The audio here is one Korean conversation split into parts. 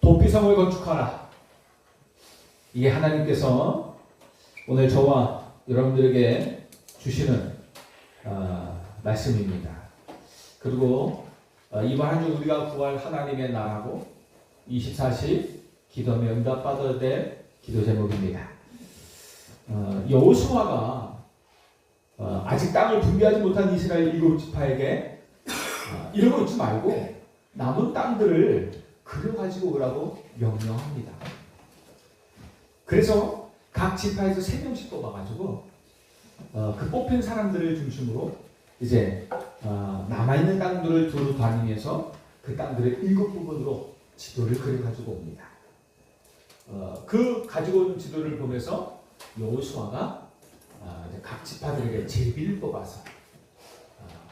도피성을 건축하라. 이게 하나님께서 오늘 저와 여러분들에게 주시는 말씀입니다. 그리고 이번 한 주 우리가 구할 하나님의 나라고 24시 기도하며 응답받아야 될 기도 제목입니다. 여호수아가 아직 땅을 분배하지 못한 이스라엘 7지파에게 이러고 있지 말고 남은 땅들을 그려가지고 오라고 명령합니다. 그래서 각 지파에서 3명씩 뽑아가지고 그 뽑힌 사람들을 중심으로 이제 남아있는 땅들을 두루 다니면서 그 땅들을 7부분으로 지도를 그려가지고 옵니다. 그 가지고 온 지도를 보면서 여호수아가 각 지파들에게 제비를 뽑아서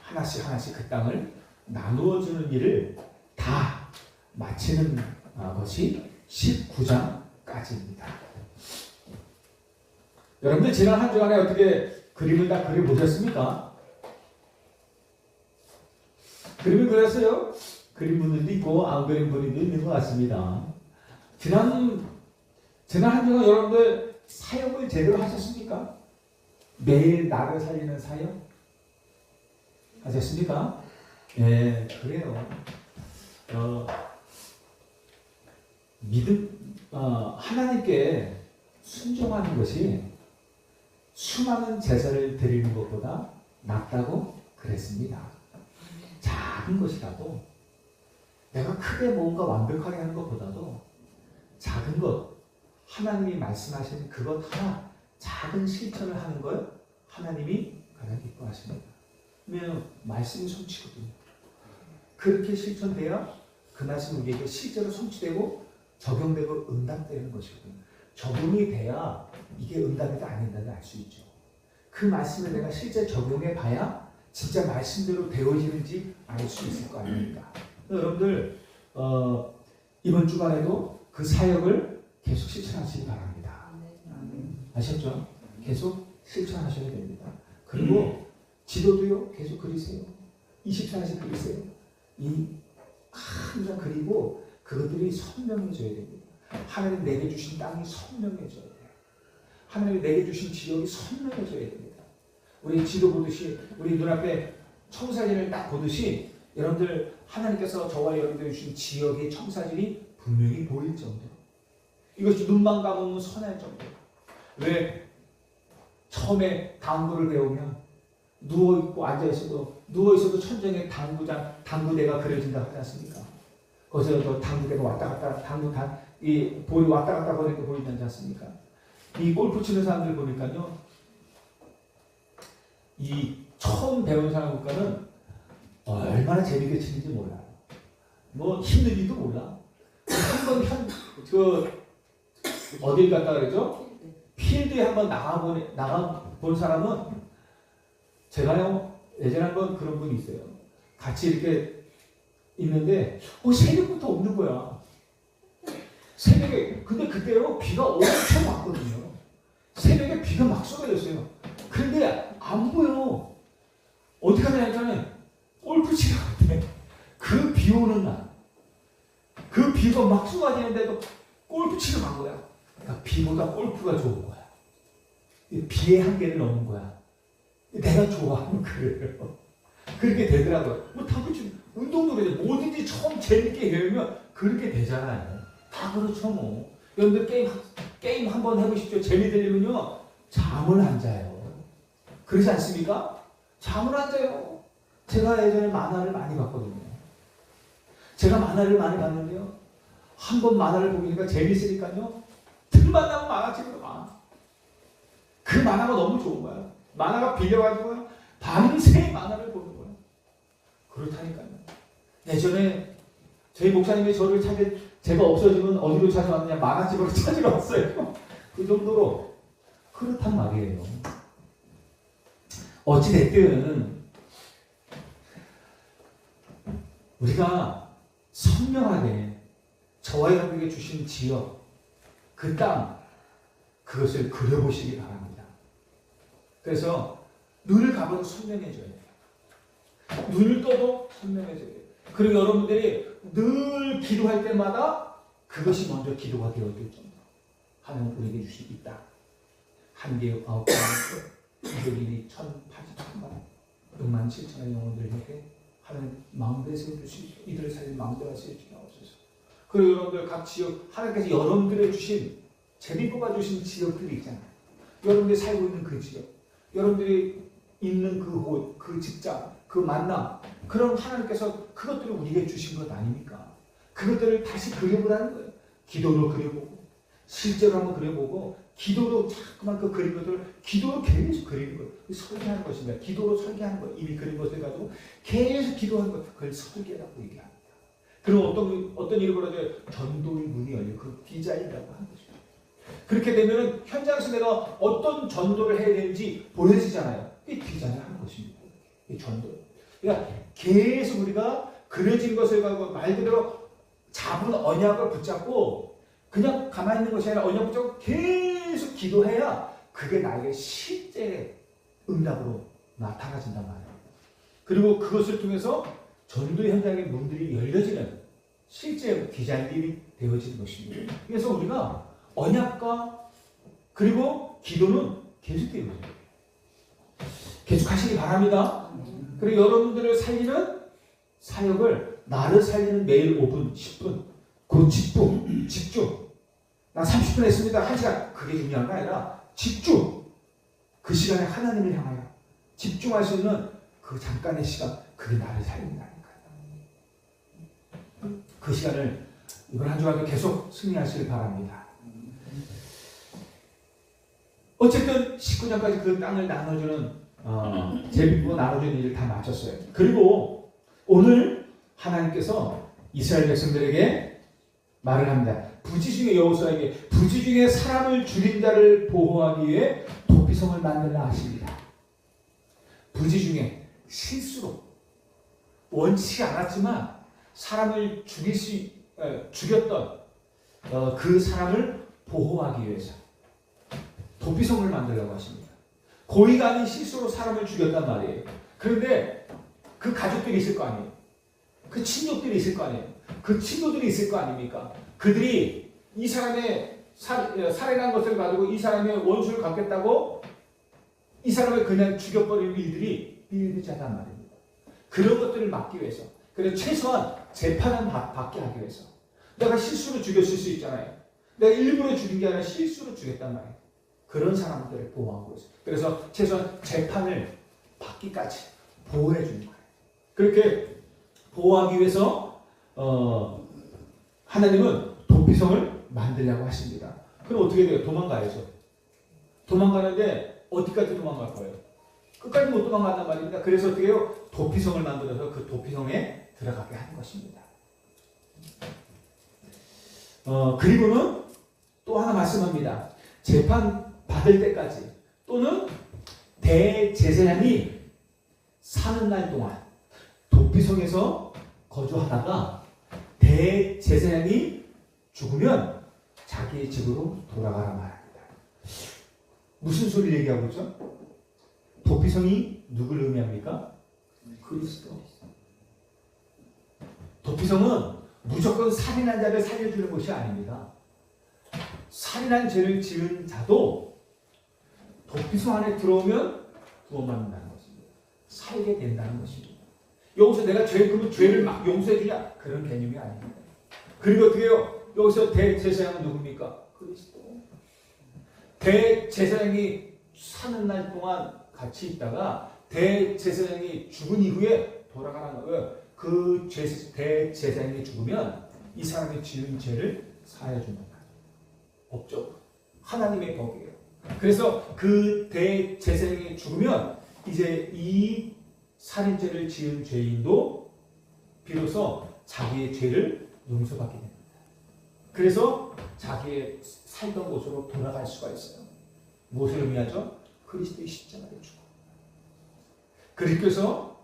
하나씩 그 땅을 나누어주는 일을 다 마치는 것이 19장까지입니다. 여러분들 지난 한 주간에 어떻게 그림을 다 그려보셨습니까? 그림을 그렸어요? 그린 분들도 있고 안 그린 분들도 있는 것 같습니다. 지난 한 주간 여러분들 사역을 제대로 하셨습니까? 매일 나를 살리는 사역 하셨습니까? 네, 그래요. 하나님께 순종하는 것이 수많은 제사를 드리는 것보다 낫다고 그랬습니다. 작은 것이라도 내가 크게 뭔가 완벽하게 하는 것보다도 작은 것, 하나님이 말씀하신 그것 하나 작은 실천을 하는 걸 하나님이 가장 기뻐하십니다. 왜냐하면 말씀이 성취거든요. 그렇게 실천돼야 그 말씀이 우리에게 실제로 성취되고 적용되고 응답되는 것이거든요. 적용이 돼야 이게 응답이다 아닌가를 알 수 있죠. 그 말씀을 내가 실제 적용해 봐야 진짜 말씀대로 되어지는지 알 수 있을 거 아닙니까? 여러분들 이번 주간에도 그 사역을 계속 실천하시기 바랍니다. 아셨죠? 계속 실천하셔야 됩니다. 그리고 지도도요 계속 그리세요. 24시 그리세요. 항상 그리고 그것들이 선명해져야 됩니다. 하나님 내게 주신 땅이 선명해져야 돼요. 하나님 내게 주신 지역이 선명해져야 됩니다. 우리 지도 보듯이 우리 눈앞에 청사진을 딱 보듯이 여러분들 하나님께서 저와 여러분들 주신 지역의 청사진이 분명히 보일 정도로 이것이 눈만 감으면 선할 정도로. 왜 처음에 당구를 배우면 누워있고 누워있어도 천장에 당구대가 그려진다고 하지 않습니까? 거기서 당구대가 왔다 갔다 이 볼이 왔다 갔다 거리는 게 보이지 않습니까? 이 골프 치는 사람들 보니까요, 이 처음 배운 사람과는 얼마나 재밌게 치는지 몰라요. 뭐 힘들지도 몰라. 한번 어딜 갔다 그러죠? 필드에 한번 나가본 사람은 제가요 예전에 한번 그런 분이 있어요. 같이 이렇게 있는데 새벽부터 오는 거야. 새벽에 근데 그때요 비가 엄청 왔거든요. 새벽에 비가 막 쏟아졌어요. 그런데 안 보여. 어떻게 하냐니까 골프 치러 갔대. 그 비 오는 날, 그 비가 막 쏟아지는데도 골프 치러 간 거야. 그러니까 비보다 골프가 좋은 거야. 비의 한계를 넘은 거야. 내가 좋아하는 거예요. 그렇게 되더라고요. 뭐 당연히 운동도 그래요. 뭐든지 처음 재밌게 배우면 그렇게 되잖아요. 다 그렇죠 뭐. 여러분들 게임 한번 해보십시오. 재미들리면요 잠을 안 자요. 그렇지 않습니까? 잠을 안 자요. 제가 예전에 만화를 많이 봤거든요. 제가 만화를 많이 봤는데요. 한 번 만화를 보니까 재밌으니까요. 틈만 나면 만화책으로 가. 그 만화가 너무 좋은 거야. 만화가 빌려가지고요. 밤새 만화를 보는 거야. 그렇다니까요. 예전에 저희 목사님이 저를 제가 없어지면 어디로 찾아왔느냐 만화집으로 찾으러 왔어요. 그 정도로 그렇단 말이에요. 어찌됐든 우리가 선명하게 저와 여러분에게 주신 지역, 그 땅, 그것을 그려보시기 바랍니다. 그래서 눈을 감아도 선명해져야 돼요. 눈을 떠도 선명해져야 돼요. 그리고 여러분들이 늘 기도할 때마다 그것이 먼저 기도가 되어질 정도. 하나님 우리에게 주신 이 땅. 한 개의 9개, 이들이 1,080만, 67,000의 영혼들에게 하나님 마음대로 세워주시고 이들을 살릴 마음대로 세워주시옵소서. 그리고 여러분들 각 지역, 하나님께서 여러분들의 주신, 제비 뽑아주신 지역들이 있잖아요. 여러분들이 살고 있는 그 지역, 여러분들이 있는 그 곳, 그 직장, 그 만남, 그런 하나님께서 그것들을 우리에게 주신 것 아닙니까? 그것들을 다시 그려보라는 거예요. 기도로 그려보고, 실제로 한번 그려보고, 기도로 자꾸만 그 그린 것들을 기도로 계속 그리는 거예요. 설계하는 것입니다. 기도로 설계하는 거예요. 이미 그린 것을 가지고 계속 기도하는 것, 그걸 설계라고 얘기합니다. 그럼 어떤 일이 벌어져요? 전도의 문이 열려. 그 디자인이라고 하는 것입니다. 그렇게 되면 현장에서 내가 어떤 전도를 해야 되는지 보여지잖아요. 이게 디자인을 하는 것입니다. 이 전도. 그러니까 계속 우리가 그려진 것을 가지고 말 그대로 잡은 언약을 붙잡고 그냥 가만히 있는 것이 아니라 언약 붙잡고 계속 기도해야 그게 나에게 실제 응답으로 나타나진단 말이에요. 그리고 그것을 통해서 전도 현장의 문들이 열려지는 실제 디자인들이 되어지는 것입니다. 그래서 우리가 언약과 그리고 기도는 계속 되어져요. 계속 하시기 바랍니다. 그리고 여러분들을 살리는 사역을 나를 살리는 매일 5분, 10분, 그 집중. 나 30분 했습니다. 1시간. 그게 중요한 게 아니라 집중. 그 시간에 하나님을 향하여 집중할 수 있는 그 잠깐의 시간, 그게 나를 살린다니까요. 그 시간을 이번 한 주간도 계속 승리하시길 바랍니다. 어쨌든 19장까지 그 땅을 나눠주는 제비고 나눠주는 일을 다 마쳤어요. 그리고 오늘 하나님께서 이스라엘 백성들에게 말을 합니다. 부지 중에 여호수아에게 부지 중에 사람을 죽인 자를 보호하기 위해 도피성을 만들라 하십니다. 부지 중에 실수로 원치 않았지만 사람을 죽였던 그 사람을 보호하기 위해서 도피성을 만들려고 하십니다. 고의가 아닌 실수로 사람을 죽였단 말이에요. 그런데 그 가족들이 있을 거 아니에요. 그 친족들이 있을 거 아니에요. 그 친구들이 있을 거 아닙니까? 그들이 이 사람의 살해한 것을 가지고 이 사람의 원수를 갚겠다고 이 사람을 그냥 죽여버리는 일들이 비일비재하단 말입니다. 그런 것들을 막기 위해서, 그래서 최소한 재판은 받게 하기 위해서. 내가 실수로 죽였을 수 있잖아요. 내가 일부러 죽인 게 아니라 실수로 죽였단 말이에요. 그런 사람들을 보호하고 있어요. 그래서 최소한 재판을 받기까지 보호해 주는 거예요. 그렇게 보호하기 위해서 하나님은 도피성을 만들려고 하십니다. 그럼 어떻게 돼요? 도망가야죠. 도망가는데 어디까지 도망갈 거예요? 끝까지 못 도망간단 말입니다. 그래서 어떻게 해요? 도피성을 만들어서 그 도피성에 들어가게 하는 것입니다. 그리고는 또 하나 말씀합니다. 재판 받을 때까지 또는 대제사장이 사는 날 동안 도피성에서 거주하다가 대제사장이 죽으면 자기의 집으로 돌아가라 말합니다. 무슨 소리를 얘기하고 있죠? 도피성이 누구를 의미합니까? 그리스도. 도피성은 무조건 살인한 자를 살려주는 것이 아닙니다. 살인한 죄를 지은 자도 도피성 안에 들어오면 구원받는다는 것입니다. 살게 된다는 것입니다. 여기서 내가 그러면 죄를 막 용서해 주냐? 그런 개념이 아닙니다. 그리고 어떻게 해요? 여기서 대제사장은 누굽니까? 그리스도. 대제사장이 사는 날 동안 같이 있다가 대제사장이 죽은 이후에 돌아가는 거예요. 그 대제사장이 죽으면 이 사람이 지은 죄를 사해 주는 거예요. 법적으로. 하나님의 법이에요. 그래서 그 대제사장이 죽으면 이제 이 살인죄를 지은 죄인도 비로소 자기의 죄를 용서받게 됩니다. 그래서 자기의 살던 곳으로 돌아갈 수가 있어요. 무엇을 의미하죠? 그리스도의 십자가의 죽음. 그리스도께서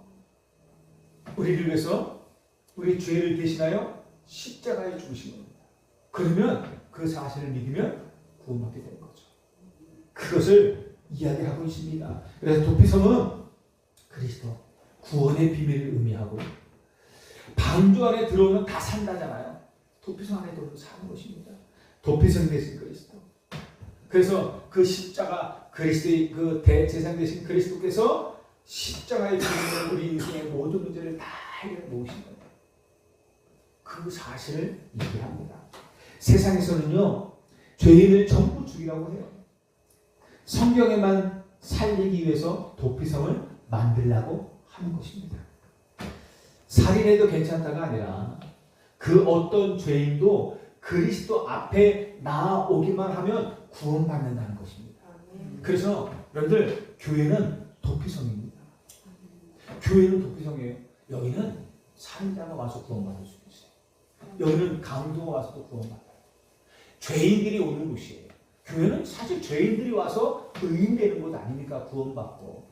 우리를 위해서 우리 죄를 대신하여 십자가에 죽으신 겁니다. 그러면 그 사실을 믿으면 구원받게 되는 거죠. 그것을 이야기하고 있습니다. 그래서 도피성은 그리스도, 구원의 비밀을 의미하고 방주 안에 들어오면 다 산다잖아요. 도피성 안에 들어서 사는 것입니다. 도피성 되신 그리스도. 그래서 그 십자가 그리스도의 그 대제사장 되신 그리스도께서 십자가의 죽음으로 우리 인생의 모든 문제를 다 해결해 놓으신 거예요. 그 사실을 얘기합니다. 세상에서는요, 죄인을 전부 죽이라고 해요. 성경에만 살리기 위해서 도피성을 만들라고 하는 것입니다. 살인해도 괜찮다가 아니라 그 어떤 죄인도 그리스도 앞에 나아오기만 하면 구원받는다는 것입니다. 그래서 여러분들, 교회는 도피성입니다. 교회는 도피성이에요. 여기는 살인자가 와서 구원받을 수 있어요. 여기는 강도가 와서도 구원받아요. 죄인들이 오는 곳이에요. 교회는 사실 죄인들이 와서 의인되는 곳 아닙니까? 구원받고.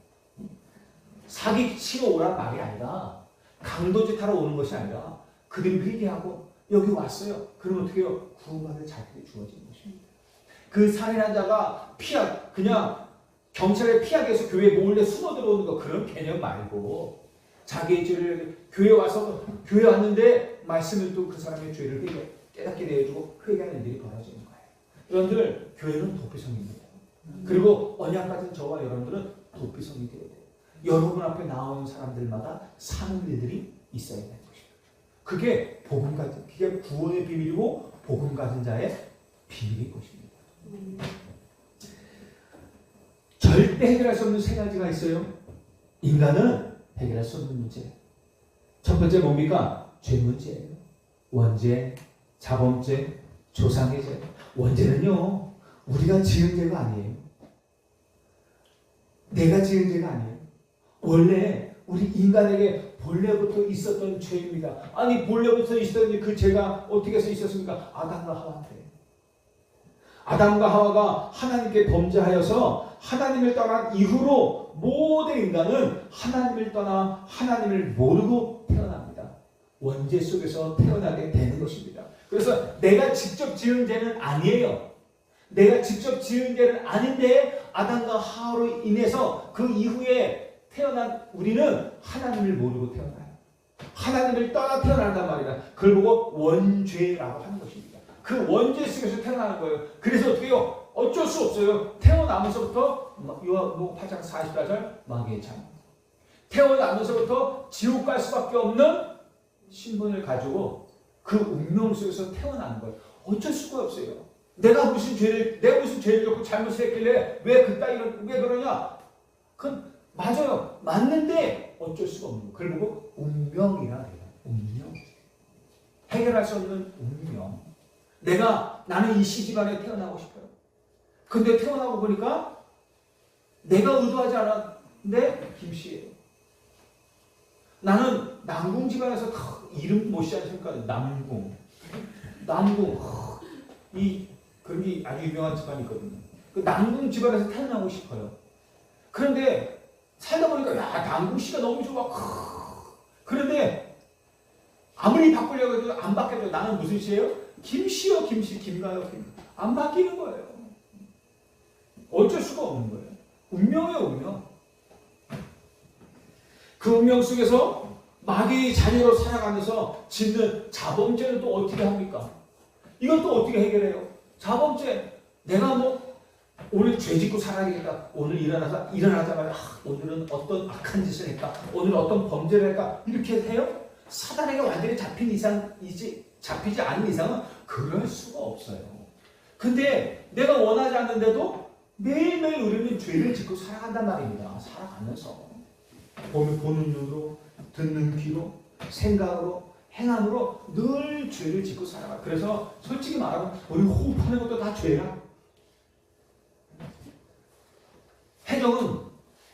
사기 치러 오란 말이 아니라, 강도짓 하러 오는 것이 아니라 그들이 회개하고 여기 왔어요. 그럼 어떻게 해요? 구원받을 자격이 주어지는 것입니다. 그 살인한 자가 그냥 경찰에 피하기 위해서 교회에 몰래 숨어 들어오는 거, 그런 개념 말고 자기의 죄를 교회 왔는데 말씀을 또 그 사람의 죄를 깨닫게 되어주고 회개하는 일들이 벌어지는 거예요. 여러분들, 교회는 도피성입니다. 그리고 언약 같은 저와 여러분들은 도피성이 되어야 돼요. 여러분 앞에 나오는 사람들마다 사는 일들이 있어야 되는 것입니다. 그게 그게 구원의 비밀이고 복음 가진 자의 비밀인 것입니다. 절대 해결할 수 없는 세 가지가 있어요. 인간은 해결할 수 없는 문제. 첫 번째 뭡니까? 죄 문제예요. 원죄, 자범죄, 조상의 죄. 원죄는요, 우리가 지은 죄가 아니에요. 내가 지은 죄가 아니에요. 원래 우리 인간에게 본래부터 있었던 죄입니다. 아니, 본래부터 있었던 그 죄가 어떻게 해서 있었습니까? 아담과 하와한테. 아담과 하와가 하나님께 범죄하여서 하나님을 떠난 이후로 모든 인간은 하나님을 떠나 하나님을 모르고 태어납니다. 원죄 속에서 태어나게 되는 것입니다. 그래서 내가 직접 지은 죄는 아니에요. 내가 직접 지은 죄는 아닌데 아담과 하와로 인해서 그 이후에 태어난 우리는 하나님을 모르고 태어나요. 하나님을 떠나 태어난단 말이다. 그걸 보고 원죄라고 하는 것입니다. 그 원죄 속에서 태어나는 거예요. 그래서 어떻게 해요? 어쩔 수 없어요. 태어나면서부터 요한복음 8장 44절 마귀의 참. 태어나면서부터 지옥 갈 수밖에 없는 신분을 가지고 그 운명 속에서 태어나는 거예요. 어쩔 수가 없어요. 내가 무슨 죄를 졌고 잘못을 했길래 왜 그러냐? 그건 맞아요. 맞는데 어쩔 수가 없는 거예요. 그걸 보고 운명이라 해요. 운명. 해결할 수 없는 운명. 나는 이 시집안에 태어나고 싶어요. 근데 태어나고 보니까 내가 의도하지 않았는데 김씨예요. 나는 남궁 집안에서 이름 못이 않습니까? 남궁. 그런 게 아주 유명한 집안이 있거든요. 그 남궁 집안에서 태어나고 싶어요. 그런데 살다 보니까 남궁 씨가 너무 좋아. 그런데 아무리 바꾸려고 해도 안 바뀌어요. 나는 무슨 씨예요? 김씨요, 김가요, 안 바뀌는 거예요. 어쩔 수가 없는 거예요. 운명이에요, 운명. 그 운명 속에서 마귀의 자녀로 살아가면서 짓는 자범죄는 또 어떻게 합니까? 이건 또 어떻게 해결해요? 자범죄. 내가 오늘 죄 짓고 살아야겠다. 오늘 일어나자마자 오늘은 어떤 악한 짓을 할까? 오늘 어떤 범죄를 할까? 이렇게 해요? 사단에게 완전히 잡히지 않은 이상은 그럴 수가 없어요. 근데 내가 원하지 않는데도 매일매일 우리는 죄를 짓고 살아간단 말입니다. 살아가면서 보는 눈으로, 듣는 귀로, 생각으로, 행함으로 늘 죄를 짓고 살아가. 그래서 솔직히 말하면 우리 호흡하는 것도 다 죄라.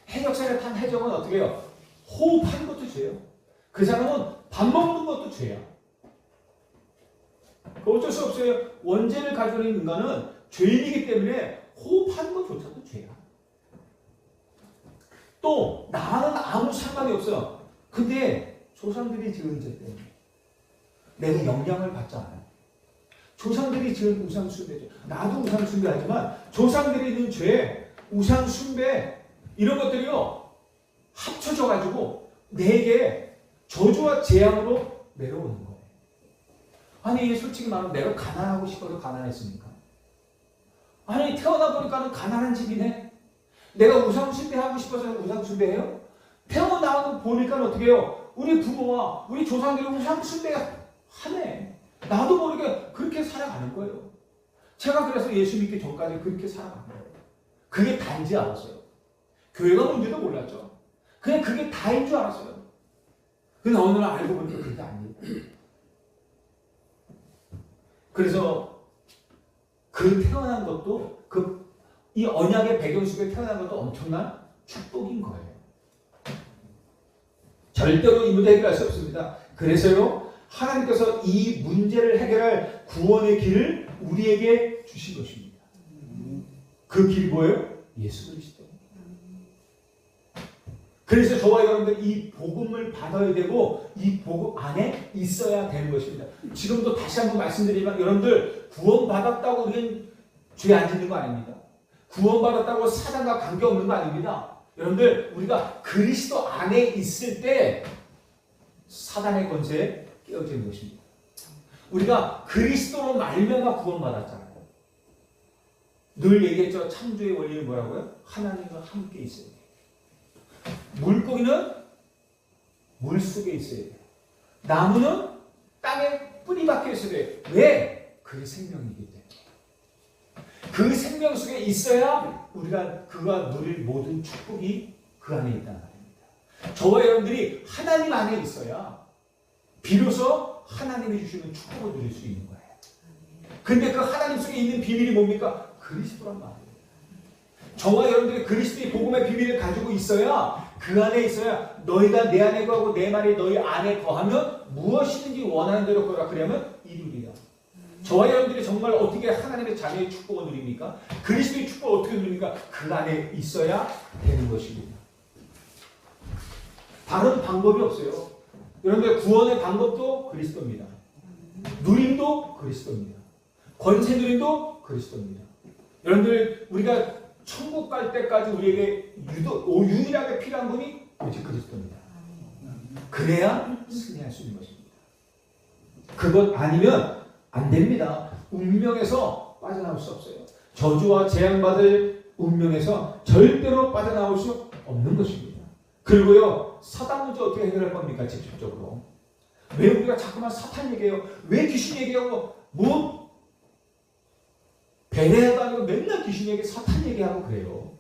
해적살에 탄 해적은 어떻게 해요? 호흡하는 것도 죄예요. 그 사람은 밥 먹는 것도 죄야. 어쩔 수 없어요. 원죄를 가지고 있는 인간은 죄인이기 때문에 호흡하는 것조차도 죄야. 또 나는 아무 상관이 없어요. 근데 조상들이 지은 죄 때문에 내가 영향을 받지 않아요. 조상들이 지은 우상숭배죠. 나도 우상숭배하지만 조상들이 지은 죄, 우상숭배 이런 것들이요 합쳐져 가지고 내게 저주와 재앙으로 내려오는 거예요. 아니 솔직히 말하면 내가 가난하고 싶어서 가난했습니까? 아니 태어나 보니까는 가난한 집이네. 내가 우상숭배 하고 싶어서 우상숭배해요? 태어나 보니까 어떻게 해요? 우리 부모와 우리 조상들이 우상숭배 하네. 나도 모르게 그렇게 살아가는 거예요. 제가 그래서 예수 믿기 전까지 그렇게 살아간 거예요. 그게 다인 줄 알았어요. 교회가 뭔지도 몰랐죠. 그냥 그게 다인 줄 알았어요. 근데 어느 날 알고 보니까 그게 아니에요. 그래서 그 태어난 것도 이 언약의 배경 속에 태어난 것도 엄청난 축복인 거예요. 절대로 이 문제 해결할 수 없습니다. 그래서요, 하나님께서 이 문제를 해결할 구원의 길을 우리에게 주신 것입니다. 그 길이 뭐예요? 예수 그리스도. 그래서 저와 여러분들 이 복음을 받아야 되고 이 복음 안에 있어야 되는 것입니다. 지금도 다시 한번 말씀드리지만 여러분들 구원받았다고 우리는 죄 안 짓는 거 아닙니다. 구원받았다고 사단과 관계없는 거 아닙니다. 여러분들 우리가 그리스도 안에 있을 때 사단의 권세에 깨어지는 것입니다. 우리가 그리스도로 말미암아 구원받았잖아요. 늘 얘기했죠. 창조의 원리는 뭐라고요? 하나님과 함께 있어야 돼요. 물고기는 물속에 있어야 돼요. 나무는 땅에 뿌리 박혀 있어야 돼요. 왜? 그게 생명이기 때문에. 그 생명 속에 있어야 우리가 그가 누릴 모든 축복이 그 안에 있다는 말입니다. 저와 여러분들이 하나님 안에 있어야 비로소 하나님이 주시는 축복을 누릴 수 있는 거예요. 근데 그 하나님 속에 있는 비밀이 뭡니까? 그리스도란 말이에요. 저와 여러분들이 그리스도의 복음의 비밀을 가지고 있어야 그 안에 있어야 너희가 내 안에 거하고 내 말이 너희 안에 거하면 무엇이든지 원하는 대로 거라 그러면 이루리라. 저와 여러분들이 정말 어떻게 하나님의 자녀의 축복을 누립니까? 그리스도의 축복을 어떻게 누립니까? 그 안에 있어야 되는 것입니다. 다른 방법이 없어요. 여러분들 구원의 방법도 그리스도입니다. 누림도 그리스도입니다. 권세 누림도 그리스도입니다. 여러분들 우리가 천국 갈 때까지 우리에게 유일하게 필요한 분이 오직 그리스도입니다. 그래야 승리할 수 있는 것입니다. 그것 아니면 안 됩니다. 운명에서 빠져나올 수 없어요. 저주와 재앙받을 운명에서 절대로 빠져나올 수 없는 것입니다. 그리고요, 사단 문제 어떻게 해결할 겁니까? 직접적으로. 왜 우리가 자꾸만 사탄 얘기해요? 왜 귀신 얘기하고 뭐 베레아도 아니고 맨날 귀신 얘기, 사탄 얘기하고 그래요.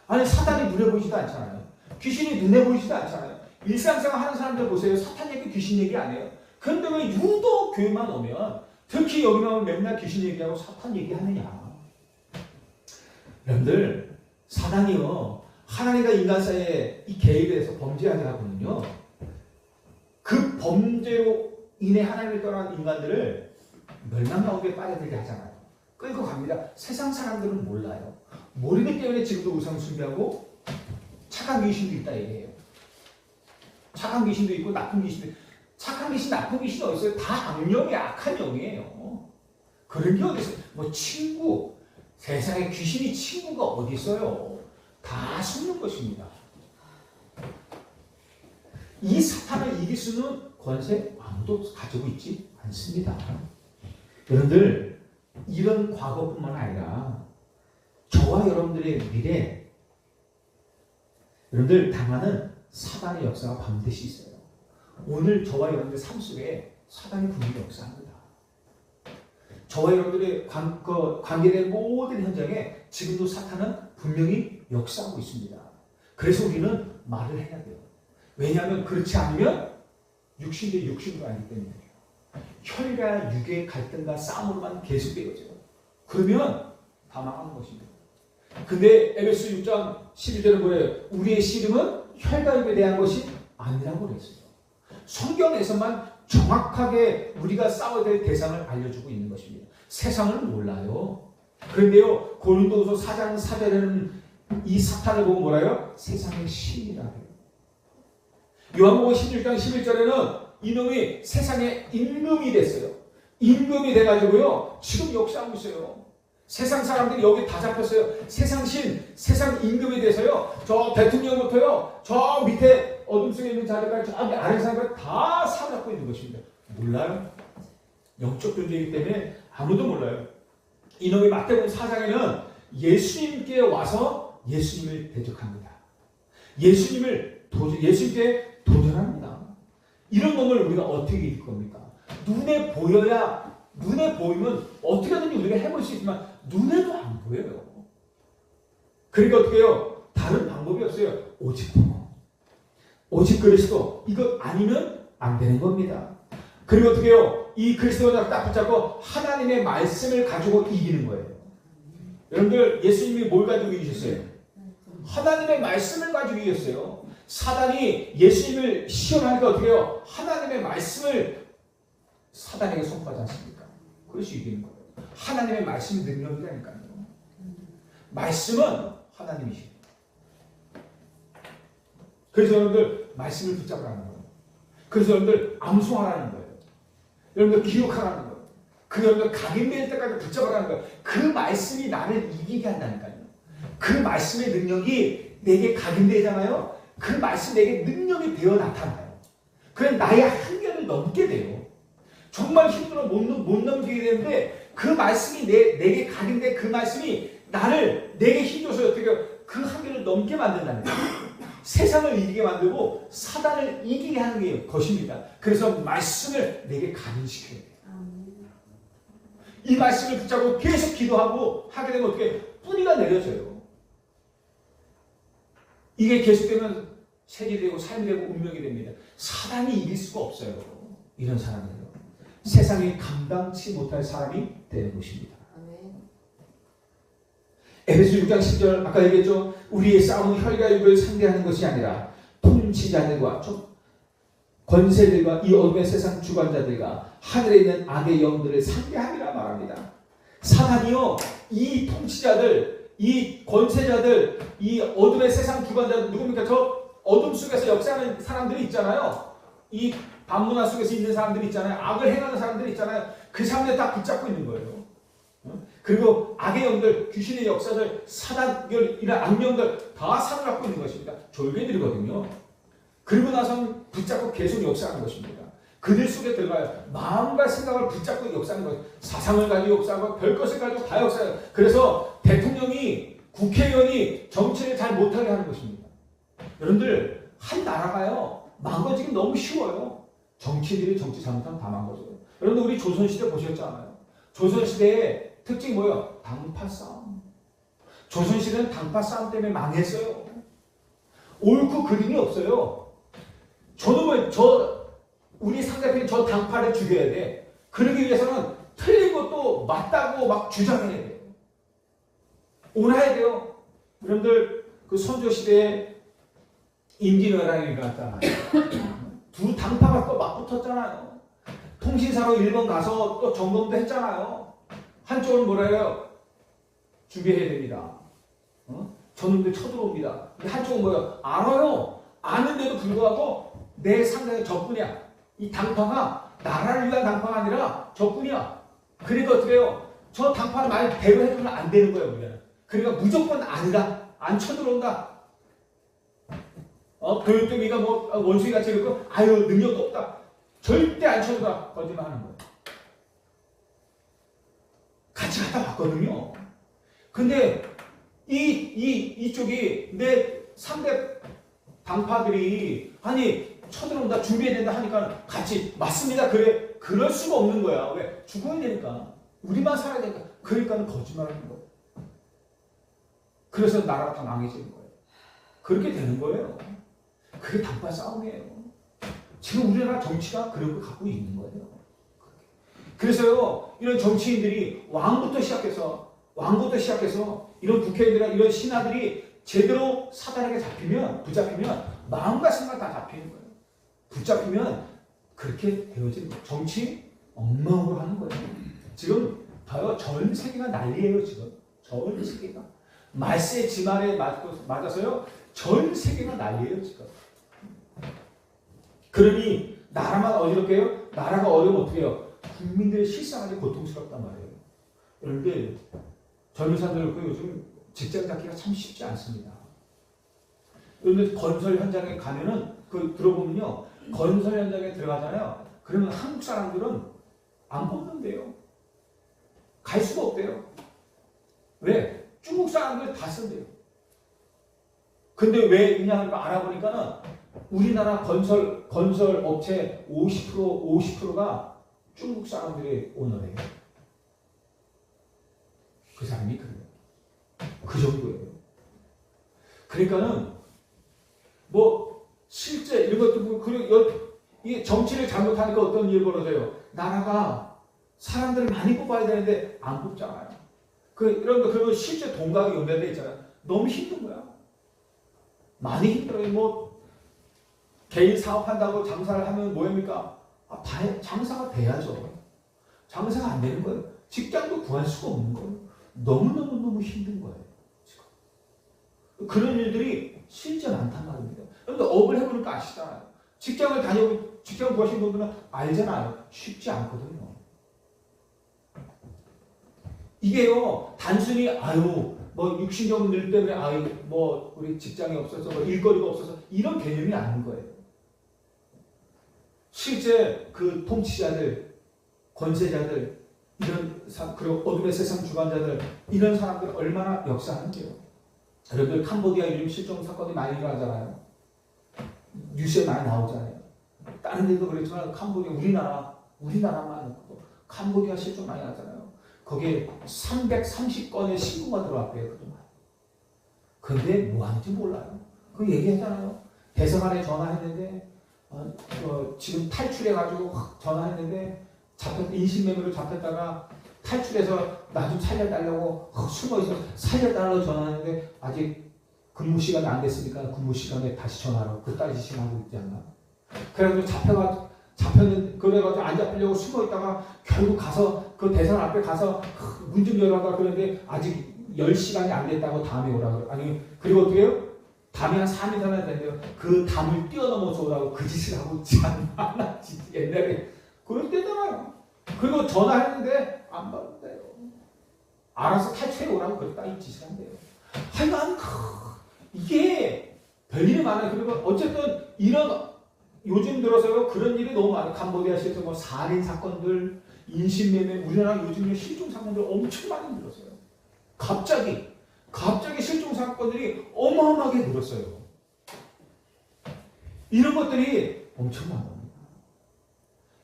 아니 사탄이 눈에 보이지도 않잖아요. 귀신이 눈에 보이지도 않잖아요. 일상생활 하는 사람들 보세요. 사탄 얘기, 귀신 얘기 안 해요. 그런데 왜 유독 교회만 오면 특히 여기만 오면 맨날 귀신 얘기하고 사탄 얘기하느냐. 여러분들 사단이요. 하나님과 인간 사이에 이 개입에서 범죄하게 하거든요. 그 범죄로 인해 하나님을 떠난 인간들을 멸망 가운데 빠져들게 하잖아요. 끌고 갑니다. 세상 사람들은 몰라요. 모르기 때문에 지금도 우상 숭배하고 착한 귀신도 있다 얘기해요. 착한 귀신도 있고 나쁜 귀신도 있고. 착한 귀신, 나쁜 귀신 어디 있어요? 다 악령이에요. 악한 영이에요. 그런 게 어디 있어요? 뭐 친구, 세상에 귀신이 친구가 어디 있어요? 다 속는 것입니다. 이 사탄을 이길 수는 권세 아무도 가지고 있지 않습니다. 여러분들 이런 과거뿐만 아니라 저와 여러분들의 미래, 여러분들 당하는 사단의 역사가 반드시 있어요. 오늘 저와 여러분들 삶 속에 사단이 분명히 역사합니다. 저와 여러분들의 관계된 모든 현장에 지금도 사탄은 분명히 역사하고 있습니다. 그래서 우리는 말을 해야 돼요. 왜냐하면 그렇지 않으면 육신 대 육신으로 알기 때문이에요. 혈과 육의 갈등과 싸움으로만 계속되어져요. 그러면 다 망하는 것입니다. 근데 에베소 6장 12절은 뭐예요? 우리의 씨름은 혈과 육에 대한 것이 아니라고 그랬어요. 성경에서만 정확하게 우리가 싸워야 될 대상을 알려주고 있는 것입니다. 세상은 몰라요. 그런데요, 고린도후서 4장 4절에는 이 사탄을 보고 뭐라요? 세상의 신이라 해요. 요한복음 16장 11절에는 이놈이 세상의 임금이 됐어요. 임금이 돼가지고요, 지금 역사하고 있어요. 세상 사람들이 여기 다 잡혔어요. 세상 신, 세상 임금이 돼서요, 저 대통령부터요, 저 밑에 어둠 속에 있는 자들까지 저 아래 사람들 다 사로잡고 있는 것입니다. 몰라요? 영적 존재이기 때문에 아무도 몰라요. 이놈의 마태복음 4장에는 예수님께 와서 예수님을 대적합니다. 예수님께 도전합니다. 이런 놈을 우리가 어떻게 이길 겁니까? 눈에 보이면 어떻게든지 우리가 해볼 수 있지만 눈에도 안 보여요. 그러니까 어떻게 해요? 다른 방법이 없어요. 오직 그리스도. 이거 아니면 안 되는 겁니다. 그리고 어떻게 해요? 이 그리스도를 딱 붙잡고 하나님의 말씀을 가지고 이기는 거예요. 여러분들 예수님이 뭘 가지고 이기셨어요? 하나님의 말씀을 가지고 이겼어요. 사단이 예수님을 시험하니까 어떻게 해요? 하나님의 말씀을 사단에게 선포하지 않습니까? 그래서 이기는 거예요. 하나님의 말씀이 능력이라니까요. 말씀은 하나님이십니다. 그래서 여러분들 말씀을 붙잡으라는 거예요. 그래서 여러분들 암송하라는 거예요. 여러분들 기억하라는 거예요. 그 여러분들 각인될 때까지 붙잡으라는 거예요. 그 말씀이 나를 이기게 한다니까요. 그 말씀의 능력이 내게 각인되잖아요. 그 말씀 내게 능력이 되어 나타나요. 그럼 나의 한계를 넘게 돼요. 정말 힘들어 못 넘기게 되는데 그 말씀이 내게 각인된 그 말씀이 내게 힘줘서 어떻게 그 한계를 넘게 만든다는 거예요. 세상을 이기게 만들고 사단을 이기게 하는 게 것입니다. 그래서 말씀을 내게 각인시켜야 돼요. 이 말씀을 붙잡고 계속 기도하고 하게 되면 어떻게 뿌리가 내려져요. 이게 계속되면 색이 되고 삶이 되고 운명이 됩니다. 사단이 이길 수가 없어요. 이런 사람들은 세상이 감당치 못할 사람이 되는 것입니다. 에베소 6장 10절 아까 얘기했죠. 우리의 싸움은 혈과 육을 상대하는 것이 아니라 통치자들과 권세들과 이 어둠의 세상 주관자들과 하늘에 있는 악의 영들을 상대함이라 말합니다. 사단이요, 이 통치자들, 이 권세자들, 이 어둠의 세상 주관자들 누굽니까? 저 어둠 속에서 역사하는 사람들이 있잖아요. 이 반문화 속에서 있는 사람들이 있잖아요. 악을 행하는 사람들이 있잖아요. 그 사람들 다 붙잡고 있는 거예요. 그리고 악의 영들, 귀신의 역사들, 사단, 이런 악령들 다 사로잡고 있는 것입니다. 졸개들이거든요. 그리고 나서는 붙잡고 계속 역사하는 것입니다. 그들 속에 들어가요. 마음과 생각을 붙잡고 역사하는 것. 사상을 가지고 역사하고 별것을 가지고 다 역사해요. 그래서 대통령이, 국회의원이 정치를 잘 못하게 하는 것입니다. 여러분들 한 나라가요 망가지기 너무 쉬워요. 정치인들이 정치 잘못하면 다 망가져요. 여러분들 우리 조선시대 보셨잖아요. 조선시대의 특징이 뭐예요? 당파 싸움. 조선시대는 당파 싸움 때문에 망했어요. 옳고 그름이 없어요. 우리 상대편이 저 당파를 죽여야 돼. 그러기 위해서는 틀린 것도 맞다고 막 주장해야 돼요. 옳아야 돼요. 여러분들 그 선조시대에 임진왜란이 일어났잖아요. 두 당파가 또 맞붙었잖아요. 통신사로 일본 가서 또 점검도 했잖아요. 한쪽은 뭐라 해요? 준비해야 됩니다. 저놈들 쳐들어옵니다. 한쪽은 뭐예요? 알아요. 아는데도 불구하고 내 상당히 적군이야. 이 당파가 나라를 위한 당파가 아니라 적군이야. 그러니까 어떻게 해요? 저 당파를 말 대로 해주면 안 되는 거예요. 우리는. 그러니까 무조건 아니다. 안 쳐들어온다. 교육대미가 뭐 원숭이같이 이러고 아유 능력도 없다. 절대 안 쳐들어가. 거짓말 하는 거예요. 같이 갔다 왔거든요. 근데 이쪽이 내 상대 당파들이 아니 쳐들어온다 준비해야 된다 하니까 같이 맞습니다. 그래 그럴 수가 없는 거야. 왜? 죽어야 되니까. 우리만 살아야 되니까. 그러니까 거짓말하는 거예요. 그래서 나라가 다 망해지는 거예요. 그렇게 되는 거예요. 그게 당파 싸움이에요. 지금 우리나라 정치가 그런 걸 갖고 있는 거예요. 그래서요 이런 정치인들이 왕부터 시작해서 이런 국회의원들이나 이런 신하들이 제대로 사단에게 붙잡히면 마음과 생각 다 잡히는 거예요. 붙잡히면 그렇게 되어지는 거예요. 정치 엉망으로 하는 거예요. 지금 봐요. 전 세계가 난리예요. 지금 전 세계가 말세 지말에 맞아서요. 전 세계가 난리예요. 지금. 그러니 나라만 어지럽게 해요. 나라가 어려우면 어떻게 해요? 국민들의 실상하게 고통스럽단 말이에요. 그런데 젊은 사람들 그렇고 요즘 직장 잡기가 참 쉽지 않습니다. 그런데 건설 현장에 가면은 들어보면요. 건설 현장에 들어가잖아요. 그러면 한국 사람들은 안 뽑는데요. 갈 수가 없대요. 왜? 중국 사람들 다 쓴대요. 근데 왜 있냐 하는 거 알아보니까는 우리나라 건설 업체 50%가 중국 사람들의 오너래요. 그 사람이 그래요. 그 정도예요. 그러니까는 뭐 실제 이런 것도 뭐 이게 정치를 잘못하니까 어떤 일이 벌어져요. 나라가 사람들을 많이 뽑아야 되는데 안 뽑잖아요. 이런 거 그리고 실제 돈과학이 연결돼 있잖아요. 너무 힘든 거야. 많이 힘들어요. 뭐 개인 사업한다고 장사를 하면 뭐입니까? 장사가 돼야죠. 장사가 안 되는 거예요. 직장도 구할 수가 없는 거예요. 너무 힘든 거예요. 지금. 그런 일들이 실제 많단 말입니다. 그런데 업을 해보니까 아시잖아요. 직장 구하신 분들은 알잖아요. 쉽지 않거든요. 이게요, 단순히 뭐 육신적 일 때문에 뭐 우리 직장이 없어서 뭐 일거리가 없어서 이런 개념이 아닌 거예요. 실제 그 통치자들, 권세자들, 그리고 어둠의 세상 주관자들, 이런 사람들 얼마나 역사하는데요. 여러분들 캄보디아 요즘 실종 사건이 많이 일어나잖아요. 뉴스에 많이 나오잖아요. 다른 데도 그렇지만 캄보디아, 우리나라만 캄보디아 실종 많이 나잖아요. 거기에 330건의 신고가 들어왔대요, 그동안. 근데 뭐 하는지 몰라요. 그 얘기했잖아요. 대사관에 전화했는데, 지금 탈출해가지고 전화했는데, 인신매매로 잡혔다가 탈출해서 나 좀 살려달라고 숨어있어 살려달라고 전화하는데, 아직 근무 시간이 안 됐으니까 근무 시간에 다시 전화하라고 그딴 짓을 하고 있지 않나. 그래가지고 그래가지고 안 잡히려고 숨어 있다가 결국 가서 그 대사관 앞에 가서 문 좀 열어라 그러는데 아직 10시간이 안 됐다고 다음에 오라고. 그리고 어떻게 해요? 담이 한 3일 전에 된대요. 그 담을 뛰어넘어서 오라고 그 짓을 하고 있지 않나. 옛날에 그럴 때잖아요. 그리고 전화했는데 안 받는데요. 알아서 탈출해 오라고 그랬다 이 짓을 한대요. 하여간 이게 별일이 많아요. 그리고 어쨌든 요즘 들어서요 그런 일이 너무 많아요. 캄보디아시에서 뭐 살인 사건들, 인신매매, 우리나라 요즘 실종 사건들 엄청 많이 늘었어요. 갑자기 실종 사건들이 어마어마하게 늘었어요. 이런 것들이 엄청 많아요.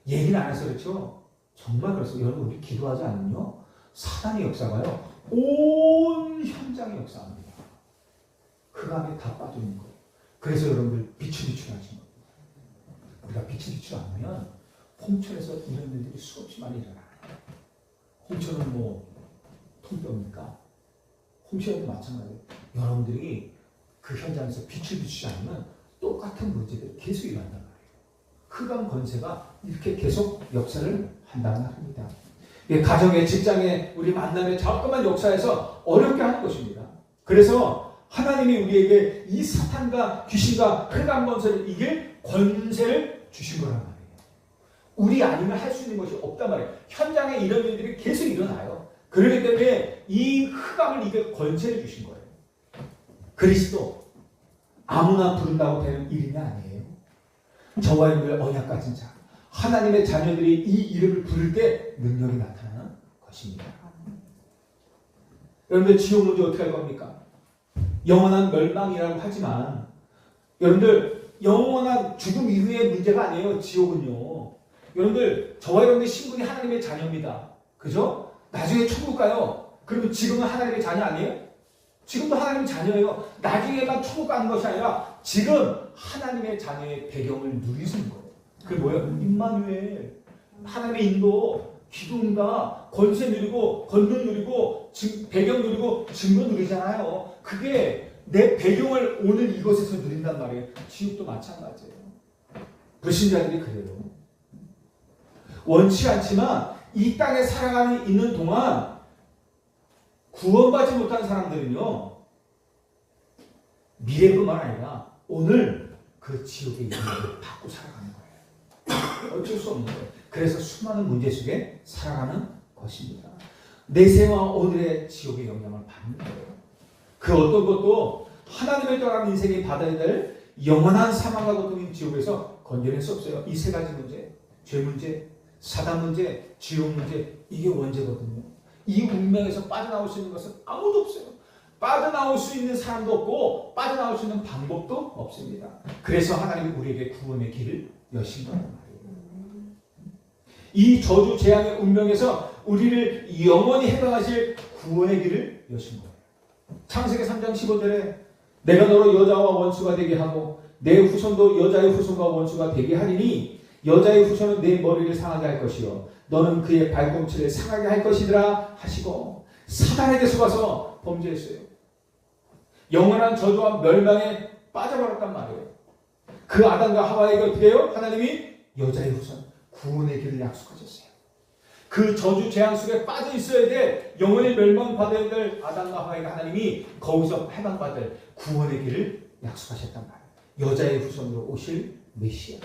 얘기는 안 해서 그렇죠. 정말 그렇습니다. 여러분 우리 기도하지 않으면요 사단의 역사가요 온 현장에 역사합니다. 흑암에 다 빠져있는 거예요. 그래서 여러분들 비추비추하신 거예요. 우리가 비추비추 않으면 홍천에서 이런 일들이 수없이 많이 일어나요. 홍천은 뭐 통뼈입니까? 홍천에도 마찬가지예요. 여러분들이 그 현장에서 빛을 비추지 않으면 똑같은 문제들이 계속 일어난단 말이에요. 흑암 권세가 이렇게 계속 역사를 한다는 말입니다. 가정에, 직장에, 우리 만남에 자꾸만 역사에서 어렵게 하는 것입니다. 그래서 하나님이 우리에게 이 사탄과 귀신과 흑암 권세를 이길 권세를 주신 거란 말이에요. 우리 아니면 할 수 있는 것이 없단 말이에요. 현장에 이런 일들이 계속 일어나요. 그렇기 때문에 이 흑암을 이길 권세를 주신 거예요. 그리스도 아무나 부른다고 되는 이름이 아니에요. 저와 여러분들 언약 같은 자, 하나님의 자녀들이 이 이름을 부를 때 능력이 나타나는 것입니다. 여러분들 지옥 문제 어떻게 할 겁니까? 영원한 멸망이라고 하지만 여러분들 영원한 죽음 이후의 문제가 아니에요. 지옥은요. 여러분들 저와 여러분들 신분이 하나님의 자녀입니다. 그죠? 나중에 천국 가요. 그리고 지금은 하나님의 자녀 아니에요? 지금도 하나님의 자녀예요. 나중에만 천국 가는 것이 아니라 지금 하나님의 자녀의 배경을 누리시는 거예요. 그게 뭐예요? 임마누엘. 하나님의 인도, 기도응답, 권세 누리고, 권능 누리고, 배경 누리고, 증거 누리잖아요. 그게 내 배경을 오늘 이곳에서 누린단 말이에요. 지옥도 마찬가지예요. 불신자들이 그래요. 원치 않지만 이 땅에 살아가는 있는 동안 구원받지 못한 사람들은요. 미래뿐만 아니라 오늘 그 지옥의 영향을 받고 살아가는 거예요. 어쩔 수 없는 거예요. 그래서 수많은 문제 속에 살아가는 것입니다. 내세와 오늘의 지옥의 영향을 받는 거예요. 그 어떤 것도 하나님을 떠난 인생이 받아야 될 영원한 사망과 고통인 지옥에서 건져낼 수 없어요. 이 세 가지 문제, 죄 문제, 사단 문제, 지옥 문제, 이게 원죄거든요. 이 운명에서 빠져나올 수 있는 것은 아무도 없어요. 빠져나올 수 있는 사람도 없고 빠져나올 수 있는 방법도 없습니다. 그래서 하나님이 우리에게 구원의 길을 여신 거란 말이에요. 이 저주 재앙의 운명에서 우리를 영원히 해방하실 구원의 길을 여신 거예요. 창세기 3장 15절에 내가 너로 여자와 원수가 되게 하고 내 후손도 여자의 후손과 원수가 되게 하리니 여자의 후손은 내 머리를 상하게 할 것이요 너는 그의 발꿈치를 상하게 할 것이더라 하시고 사단에게 속아서 범죄했어요. 영원한 저주와 멸망에 빠져버렸단 말이에요. 그 아담과 하와에게 어떻게 해요? 하나님이 여자의 후손 구원의 길을 약속하셨어요. 그 저주 재앙 속에 빠져 있어야 돼. 영원히 멸망받아야 될 아담과 하와에게 하나님이 거기서 해방받을 구원의 길을 약속하셨단 말이에요. 여자의 후손으로 오실 메시아.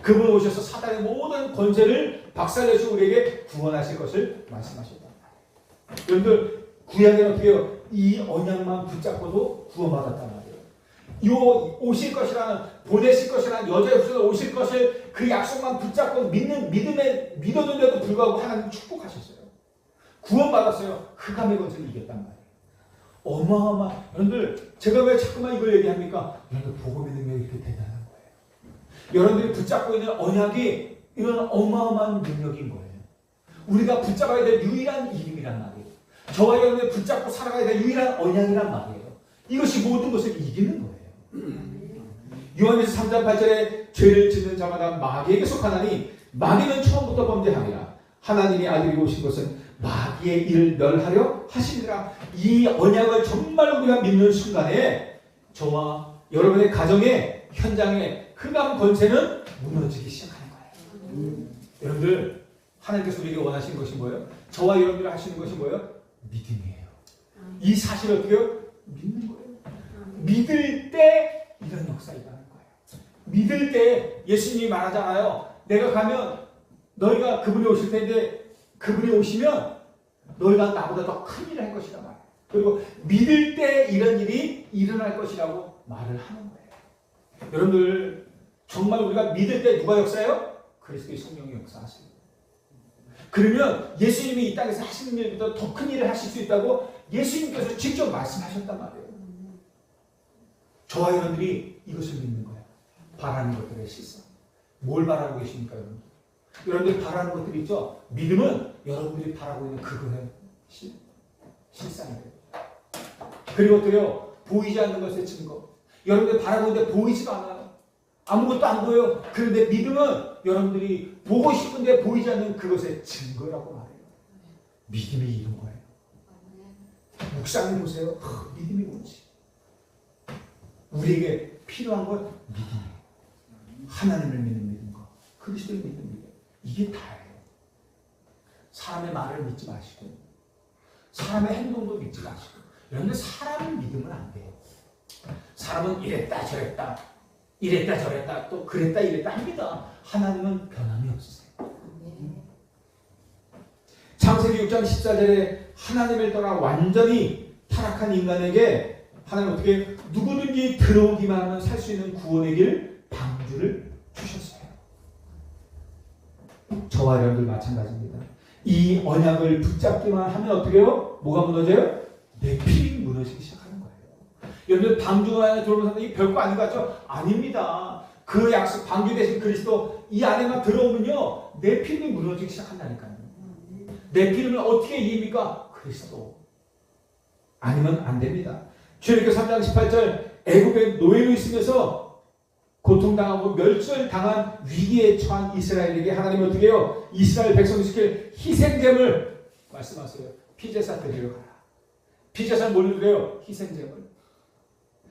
그분 오셔서 사단의 모든 권세를 박살내시고 우리에게 구원하실 것을 말씀하셨단 말이에요. 여러분들 구약에는 어떻게 해요? 이 언약만 붙잡고도 구원받았단 말이에요. 요 오실 것이라는 보내실 것이라는 여자의 후손으로 오실 것을 그 약속만 붙잡고 믿음에 믿었는데도 불구하고 하나님 축복하셨어요. 구원받았어요. 흑암의 권세를 이겼단 말이에요. 어마어마. 여러분들 제가 왜 자꾸만 이걸 얘기합니까? 여러분들 복음의 능력이 이렇게 대단한 거예요. 여러분들이 붙잡고 있는 언약이 이런 어마어마한 능력인 거예요. 우리가 붙잡아야 될 유일한 이름이란 말이에요. 저와 여러분이 붙잡고 살아가야 될 유일한 언약이란 말이에요. 이것이 모든 것을 이기는 거예요. 요한일서 3장 8절에 죄를 짓는 자마다 마귀에게 속하나니 마귀는 처음부터 범죄함이라 하나님이 아들이 오신 것은 마귀의 일을 멸하려 하시니라. 이 언약을 정말 우리가 믿는 순간에 저와 여러분의 가정의 현장에 흑암 권세는 무너지기 시작하는 거예요. 여러분들 하나님께서 우리에게 원하시는 것이 뭐예요? 저와 여러분들이 하시는 것이 뭐예요? 믿음이에요. 이 사실을 어떻게 해요? 믿는 거예요. 믿을 때 이런 역사가 일어나는 거예요. 믿을 때 예수님이 말하잖아요. 내가 가면 너희가 그분이 오실 텐데 그분이 오시면 너희가 나보다 더 큰 일을 할 것이다 말이에요. 그리고 믿을 때 이런 일이 일어날 것이라고 말을 하는 거예요. 여러분들 정말 우리가 믿을 때 누가 역사해요? 그리스도의 성령이 역사하세요. 그러면 예수님이 이 땅에서 하시는 일보다 더 큰 일을 하실 수 있다고 예수님께서 직접 말씀하셨단 말이에요. 저와 여러분들이 이것을 믿는 거예요. 바라는 것들의 실상. 뭘 바라고 계십니까, 여러분? 여러분들이 바라는 것들이 있죠? 믿음은 여러분들이 바라고 있는 그거의 실상이 돼요. 그리고 또요, 보이지 않는 것의 증거. 여러분들이 바라고 있는데 보이지가 않아요. 아무것도 안 보여요. 그런데 믿음은 여러분들이 보고 싶은데 보이지 않는 그것의 증거라고 말해요. 믿음이 이런 거예요. 묵상해 보세요. 믿음이 뭔지. 우리에게 필요한 건 믿음이에요. 하나님을 믿는 믿음과 그리스도를 믿는 믿음. 이게 다예요. 사람의 말을 믿지 마시고 사람의 행동도 믿지 마시고. 여러분들 사람을 믿으면 안 돼요. 사람은 이랬다 저랬다 이랬다 저랬다 또 그랬다 이랬다 합니다. 하나님은 변함이 없으세요. 창세기 6장 14절에 하나님을 떠나 완전히 타락한 인간에게 하나님 어떻게 누구든지 들어오기만 하면 살 수 있는 구원의 길 방주를 주셨어요. 저와 여러분들 마찬가지입니다. 이 언약을 붙잡기만 하면 어떻게 해요? 뭐가 무너져요? 내 필이 무너지기 시작하는 거예요. 여러분들 방주 안에 들어오는 사람이 별거 아닌 것 같죠? 아닙니다. 그 약속 방주 대신 그리스도 이 안에만 들어오면요 내 필이 무너지기 시작한다니까요. 내 필은 어떻게 이깁니까? 그리스도 아니면 안 됩니다. 출애굽기 3장 18절 애굽의 노예로 있으면서 고통당하고 멸절당한 위기에 처한 이스라엘에게 하나님은 어떻게 해요? 이스라엘 백성을 지킬 희생제물 말씀하세요. 피제사 드리러 가라. 피제사는 뭘 드려요? 희생제물.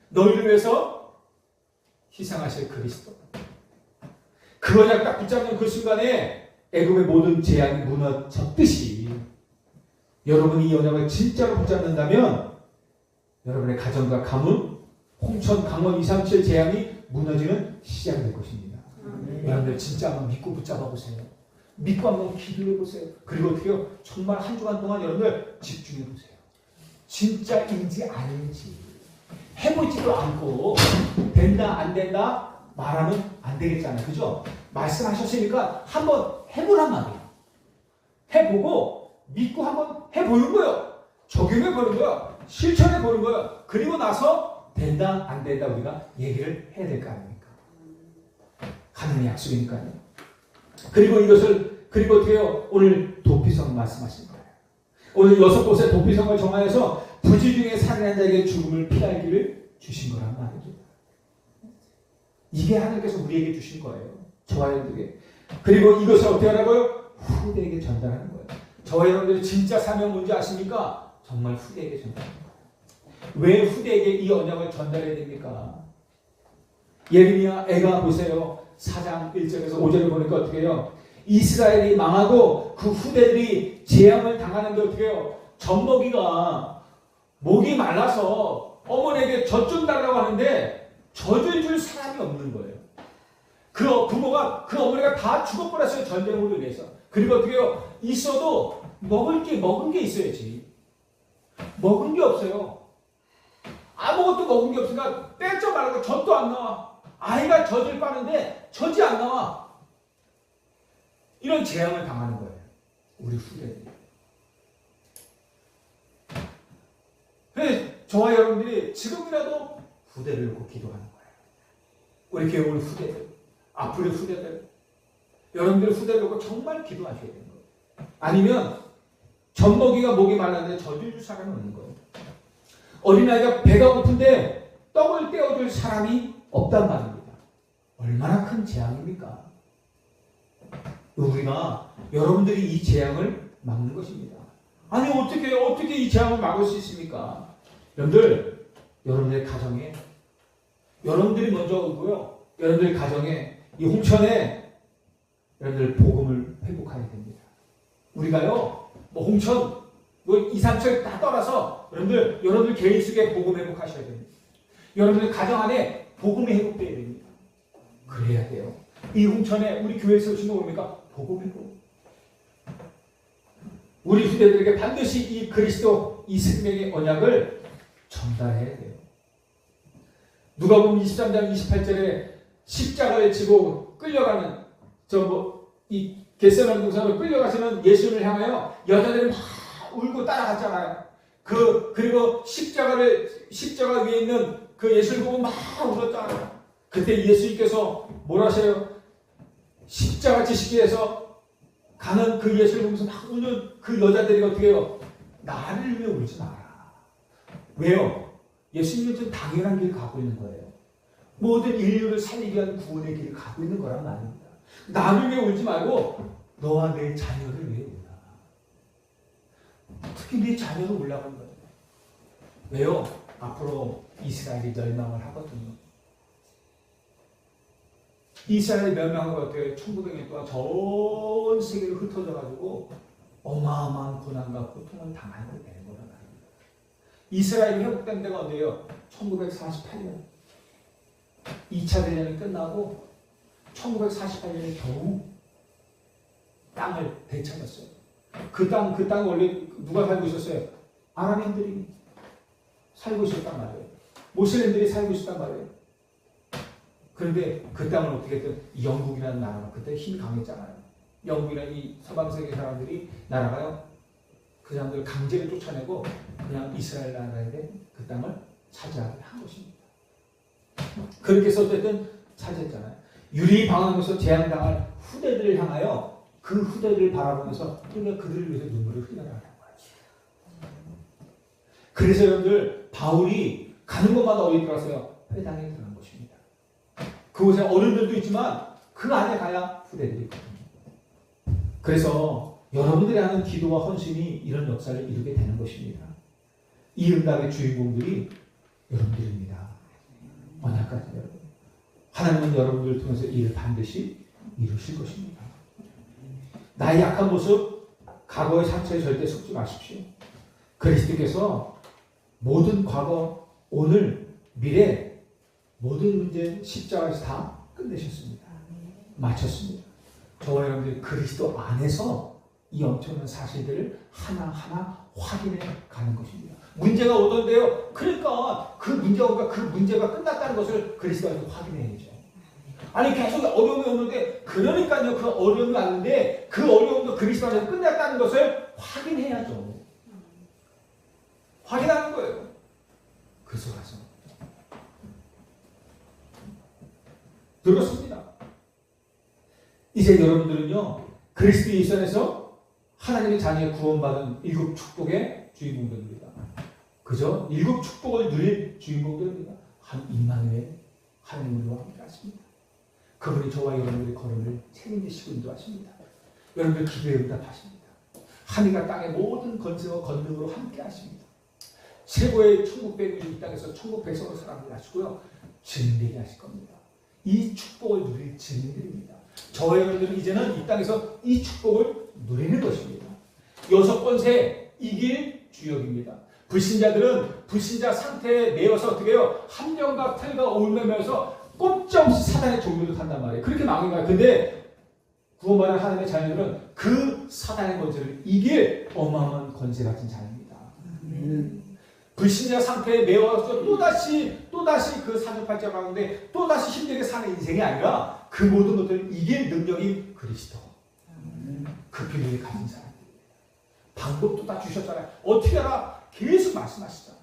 너희를 위해서 희생하실 그리스도. 그 언약 딱 붙잡는 그 순간에 애굽의 모든 재앙이 무너졌듯이 여러분이 이 언약을 진짜로 붙잡는다면 여러분의 가정과 가문, 홍천, 강원 237 재앙이 무너지는 시작이 될 것입니다. 여러분들 진짜 한번 믿고 붙잡아 보세요. 믿고 한번 기도해 보세요. 그리고 어떻게 해요? 정말 한 주간 동안 여러분들 집중해 보세요. 진짜인지 아닌지 해보지도 않고 된다 안 된다 말하면 안 되겠잖아요. 그죠? 말씀하셨으니까 한번 해보란 말이에요. 해보고 믿고 한번 해보는 거예요. 적용해보는 거예요. 실천해보는 거예요. 그리고 나서 된다 안 된다 우리가 얘기를 해야 될 거 아닙니까? 하나님의 약속이니까요. 그리고 이것을 그리고 어떻게 해요? 오늘 도피성 말씀하신 거예요. 오늘 6곳의 도피성을 정하여서 부지 중에 살인한 자에게 죽음을 피할 길을 주신 거란 말이죠. 이게 하나님께서 우리에게 주신 거예요. 저와 여러분에게. 그리고 이것을 어떻게 하라고요? 후대에게 전달하는 거예요. 저와 여러분들이 진짜 사명 뭔지 아십니까? 정말 후대에게 전달하는 거예요. 왜 후대에게 이 언약을 전달해야 됩니까? 예레미야 애가 보세요. 4장 1절에서 5절을 보니까 어떻게 해요? 이스라엘이 망하고 그 후대들이 재앙을 당하는데 어떻게 해요? 젖먹이가 목이 말라서 어머니에게 젖 좀 달라고 하는데 젖을 줄 사람이 없는 거예요. 그 부모가 그 어머니가 다 죽어버렸어요. 전쟁으로 인해서. 그리고 어떻게 해요? 있어도 먹은 게 있어야지. 먹은 게 없어요. 아무것도 먹은 게 없으니까 떼져 말고 젖도 안 나와. 아이가 젖을 빠는데 젖이 안 나와. 이런 재앙을 당하는 거예요. 우리 후대들이. 그래서 저와 여러분들이 지금이라도 후대를 놓고 기도하는 거예요. 우리 교회 우리 후대들, 앞으로의 후대들, 여러분들의 후대를 놓고 정말 기도하셔야 되는 거예요. 아니면 젖먹이가 목이 말랐는데 젖을 줄 사람이 없는 거예요. 어린아이가 배가 고픈데 떡을 떼어줄 사람이 없단 말입니다. 얼마나 큰 재앙입니까? 우리가 여러분들이 이 재앙을 막는 것입니다. 아니 어떻게 이 재앙을 막을 수 있습니까? 여러분들의 가정에 여러분들이 먼저 오고요. 여러분들 가정에 이 홍천에 여러분들 복음을 회복해야 됩니다. 우리가요 뭐 홍천 뭐 이산철 다 떠나서 여러분들 개인 속에 복음 회복하셔야 됩니다. 여러분들 가정 안에 복음이 회복돼야 됩니다. 그래야 돼요. 이 홍천에 우리 교회에서 오신 거 뭡니까? 복음 회복. 우리 후대들에게 반드시 이 그리스도 이 생명의 언약을 전달해야 돼요. 누가복음 23장 28절에 십자가를 지고 끌려가는 이 겟세마네 동산으로 끌려가시는 예수를 향하여 여자들이 막 울고 따라갔잖아요. 그리고 십자가 위에 있는 그 예수를 보고 막 울었잖아요. 그때 예수님께서 뭐라 하세요? 십자가 지시기에서 가는 그 예수를 보면서 막 우는 그 여자들이 어떻게 해요? 나를 위해 울지 마라. 왜요? 예수님은 좀 당연한 길을 가고 있는 거예요. 모든 인류를 살리기 위한 구원의 길을 가고 있는 거란 말입니다. 나를 위해 울지 말고 너와 내 자녀를 위해 울라. 특히 내 자녀를 울라고 하는 거예요. 왜요? 앞으로 이스라엘이 멸망을 하거든요. 이스라엘이 멸망하고 어떻게 1900년 동안 전 세계를 흩어져가지고 어마어마한 고난과 고통을 당하게 되는 거란 말입니다. 이스라엘이 회복된 데가 어디예요? 1948년 2차 대전이 끝나고 1948년에 겨우 땅을 되찾았어요. 그 땅 원래 누가 살고 있었어요? 아랍인들이 살고 있었단 말이에요. 모슬렘들이 살고 있었단 말이에요. 그런데 그 땅을 어떻게 했든 영국이라는 나라가 그때 힘이 강했잖아요. 영국이라는 이 서방세계 사람들이 나라가요. 그 사람들을 강제로 쫓아내고 그냥 이스라엘 나라에 그 땅을 차지하게 한 것입니다. 그렇게 해서 어쨌든 차지했잖아요. 유리방황에서 재앙당할 후대들을 향하여 그 후대들을 바라보면서 우리가 그들을 위해서 눈물을 흘려라는 거예요. 그래서 여러분들 바울이 가는 곳마다 어디 들어갔어요? 회당에 들어간 것입니다. 그곳에 어른들도 있지만 그 안에 가야 후대들이 있거든요. 그래서 여러분들이 하는 기도와 헌신이 이런 역사를 이루게 되는 것입니다. 이 응답의 주인공들이 여러분들입니다. 언약까지 여러분. 하나님은 여러분들을 통해서 이 일을 반드시 이루실 것입니다. 나의 약한 모습, 과거의 상처에 절대 속지 마십시오. 그리스도께서 모든 과거, 오늘, 미래 모든 문제 십자가에서 다 끝내셨습니다. 마쳤습니다. 저와 여러분들이 그리스도 안에서 이 엄청난 사실들을 하나하나 확인해 가는 것입니다. 문제가 오던데요. 그러니까 그 문제가 끝났다는 것을 그리스도 안에서 확인해야죠. 아니 계속 어려움이 오는데 그러니까요 그 어려움이 왔는데 그 어려움도 그리스도 안에서 끝났다는 것을 확인해야죠. 확인하는 거예요. 그래서 가서 들었습니다. 이제 여러분들은요 그리스도 예수 안에서 하나님의 자녀의 구원받은 일곱 축복의 주인공들입니다. 그죠? 일곱 축복을 누릴 주인공들입니다. 한 임마누엘 하나님 우리와 함께 하십니다. 그분이 저와 여러분들의 걸음을 책임지시고 인도하십니다. 여러분들 기도에 응답하십니다. 하늘과 땅의 모든 건세와 권능으로 함께 하십니다. 최고의 천국 백성이 이 땅에서 천국 백성으로 살아가게 하시고요. 증인되게 하실 겁니다. 이 축복을 누릴 증인들입니다. 저와 여러분들은 이제는 이 땅에서 이 축복을 누리는 것입니다. 여섯 번째 이길 주역입니다. 불신자들은 불신자 상태에 매여서 어떻게 해요? 함정과 틀과 올매면서 꼼짝없이 사단의 종류를 탄단 말이에요. 그렇게 막은 거예요. 근데 구원받은 하나님의 자녀들은 그 사단의 권세를 이길 어마어마한 권세 같은 자입니다. 불신자 상태에 매워서 또다시 그 사주팔자 가운데 또다시 힘들게 사는 인생이 아니라 그 모든 것들을 이길 능력이 그리스도. 그 비밀을 가진 사람. 방법도 다 주셨잖아요. 어떻게 알아? 계속 말씀하시잖아요.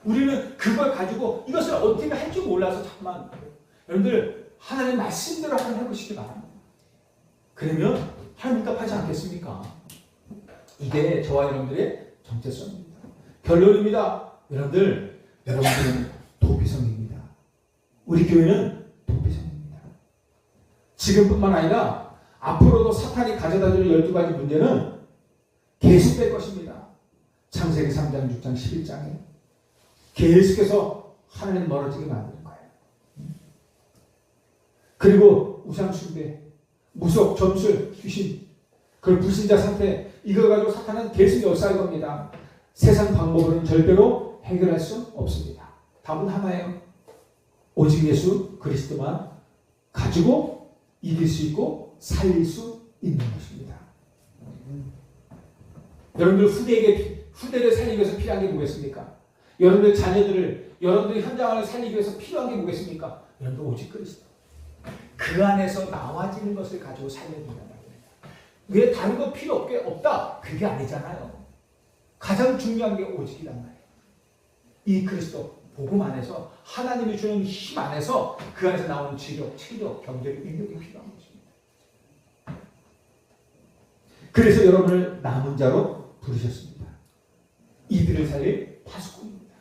우리는 그걸 가지고 이것을 어떻게 할 줄 몰라서 자꾸만 여러분들 하나님의 말씀대로 한번 해보시기 바랍니다. 그러면 하나님 답하지 않겠습니까? 이게 저와 여러분들의 정체성입니다. 결론입니다. 여러분들은 도피성입니다. 우리 교회는 도피성입니다. 지금뿐만 아니라 앞으로도 사탄이 가져다줄 12가지 문제는 계속될 것입니다. 창세기 3장, 6장, 11장에 계속해서 하나님 멀어지게 만드는 거예요. 그리고 우상 숭배, 무속, 점술, 귀신, 그 불신자 상태 이걸 가지고 사탄은 계속 역사할 겁니다. 세상 방법으로는 절대로 해결할 수 없습니다. 답은 하나예요. 오직 예수 그리스도만 가지고 이길 수 있고 살릴 수 있는 것입니다. 여러분들 후대를 살리기 위해서 필요한 게 뭐겠습니까? 여러분들 자녀들을 여러분들의 현장을 살리기 위해서 필요한 게 뭐겠습니까? 여러분들 오직 그리스도. 그 안에서 나와지는 것을 가지고 살려야 된단 말입니다. 왜 다른 거 필요 없다? 그게 아니잖아요. 가장 중요한 게 오직이란 말이에요. 이 그리스도 복음 안에서 하나님이 주는 힘 안에서 그 안에서 나오는 지력, 체력, 경제력, 인력이 필요한 것입니다. 그래서 여러분을 남은 자로 부르셨습니다. 이들을 살릴 파수꾼입니다.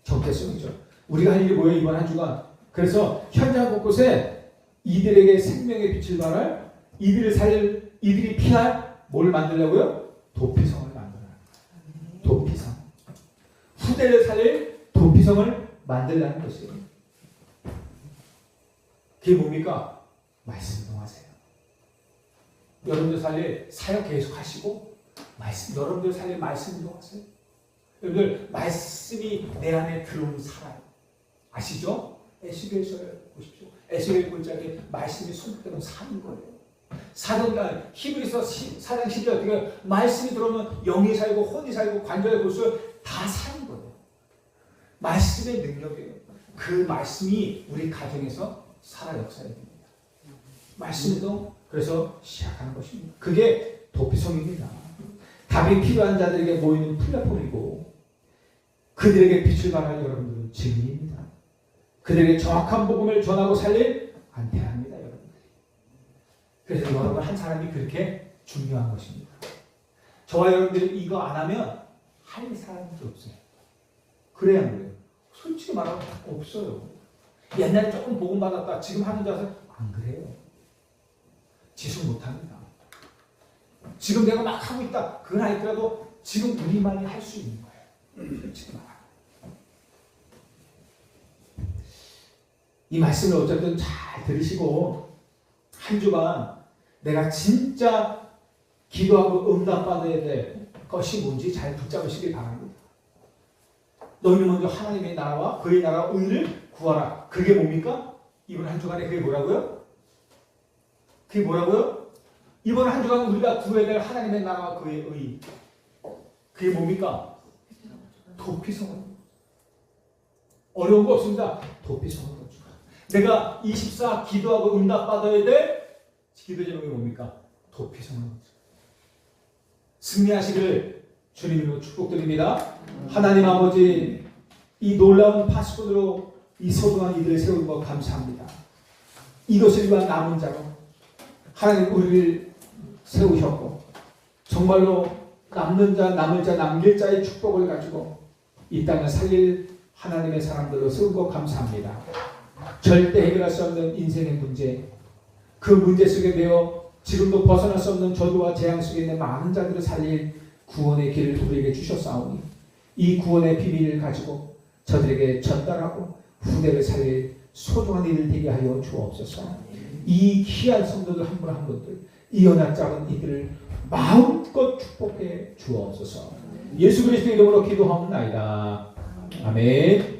정체성이죠. 우리가 할 일이 뭐예요? 이번 한 주간. 그래서 현장 곳곳에 이들에게 생명의 빛을 발할, 이들을 살릴, 이들이 피할 뭘 만들려고요? 도피성을 만들어요. 도피성. 후대를 살릴 도피성을 만들라는 것이에요. 그게 뭡니까? 말씀 동하세요. 여러분들 살릴 사역 계속 하시고 여러분들 살릴 말씀 동하세요. 여러분들 말씀이 내 안에 들어오는 살아요. 아시죠? 에스겔서를 보십시오. 에스겔 골짜기에 말씀이 손대로 사는 거예요. 히브리서 4장 10절 어떻게 말씀이 들어오면 영이 살고 혼이 살고 관절의 골수 다 사는 거예요. 말씀의 능력이에요. 그 말씀이 우리 가정에서 살아 역사해야 됩니다. 말씀도 그래서 시작하는 것입니다. 그게 도피성입니다. 답이 필요한 자들에게 모이는 플랫폼이고 그들에게 빛을 발할 여러분들은 증인입니다. 그들에게 정확한 복음을 전하고 살릴 안테나입니다. 여러분들. 그래서 여러분 한 사람이 그렇게 중요한 것입니다. 저와 여러분들이 이거 안 하면 할 사람이 없어요. 그래야 안 그래요? 솔직히 말하면 없어요. 옛날에 조금 복음 받았다 지금 하는 자세 안 그래요. 지속 못합니다. 지금 내가 막 하고 있다 그건 아니더라도 지금 우리만이 할 수 있는 거예요. 솔직히 말하면. 이 말씀을 어쨌든 잘 들으시고 한 주간 내가 진짜 기도하고 응답받아야 될 것이 뭔지 잘 붙잡으시길 바랍니다. 너희는 먼저 하나님의 나라와 그의 나라와 의를 구하라. 그게 뭡니까? 이번 한 주간에 그게 뭐라고요? 그게 뭐라고요? 이번 한 주간 우리가 구해야 될 하나님의 나라와 그의 의. 그게 뭡니까? 도피성을. 어려운 거 없습니다. 도피성을 건축하라. 내가 24 기도하고 응답받아야 돼? 기도 제목이 뭡니까? 도피성을 승리하시기를 주님으로 축복드립니다. 하나님 아버지, 이 놀라운 파수꾼으로 이 소중한 이들을 세운 것 감사합니다. 이것을 위한 남은 자로 하나님 우리를 세우셨고 정말로 남는 자, 남을 자, 남길 자의 축복을 가지고 이 땅을 살릴 하나님의 사람들로 세운 것 감사합니다. 절대 해결할 수 없는 인생의 문제, 그 문제 속에 매여 지금도 벗어날 수 없는 저주와 재앙 속에 있는 많은 자들을 살릴 구원의 길을 우리에게 주셨사오니 이 구원의 비밀을 가지고 저들에게 전달하고 후대를 살릴 소중한 일을 되게 하여 주옵소서. 이 귀한 성도들 한 분 한 분들, 이 연약 작은 이들을 마음껏 축복해 주옵소서. 예수 그리스도 이름으로 기도하옵나이다. 아멘.